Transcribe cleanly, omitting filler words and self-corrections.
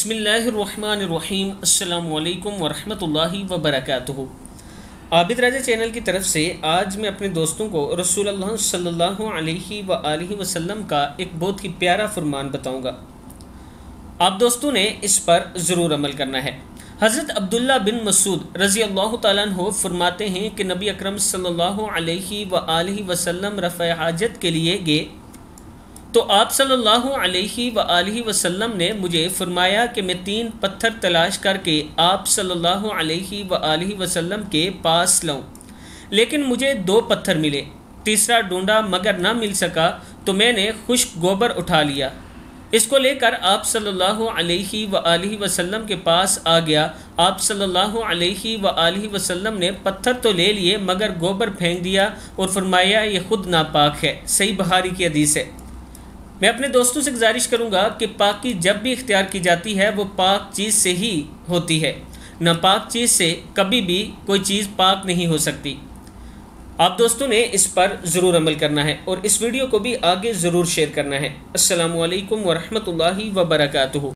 बिस्मिल्लाहिर्रहमानिर्रहीम अस्सलामुअलैकुम वरहमतुल्लाहि वबरकातुहू। आबिद राजा चैनल की तरफ से आज मैं अपने दोस्तों को रसूलुल्लाह सल्लल्लाहु अलैहि व आलिहि वसल्लम का एक बहुत ही प्यारा फरमान बताऊंगा। आप दोस्तों ने इस पर ज़रूर अमल करना है। हज़रत अब्दुल्ला बिन मसूद रज़ी अल्लाह तआला अन्हु फरमाते हैं कि नबी अकरम सल्लल्लाहु अलैहि व आलिहि वसल्लम रफ़ा हाजत के लिए गए तो आप सल्लल्लाहु अलैहि व आलिहि वसल्लम ने मुझे फरमाया कि मैं 3 पत्थर तलाश करके आप सल्लल्लाहु अलैहि व आलिहि वसल्लम के पास लाऊं, लेकिन मुझे 2 पत्थर मिले, तीसरा ढूंढा मगर ना मिल सका तो मैंने खुश्क गोबर उठा लिया। इसको लेकर आप सल्लल्लाहु अलैहि व आलिहि वसल्लम के पास आ गया। आप सल्लल्लाहु अलैहि व आलिहि वसल्लम ने पत्थर तो ले लिए मगर गोबर फेंक दिया और फरमाया ये खुद नापाक है। सही बुखारी की हदीस है। मैं अपने दोस्तों से गुजारिश करूंगा कि पाकी जब भी इख्तियार की जाती है वो पाक चीज़ से ही होती है, नापाक चीज़ से कभी भी कोई चीज़ पाक नहीं हो सकती। आप दोस्तों ने इस पर ज़रूर अमल करना है और इस वीडियो को भी आगे ज़रूर शेयर करना है। अस्सलामु अलैकुम वरहमतुल्लाहि वबरकातुहू।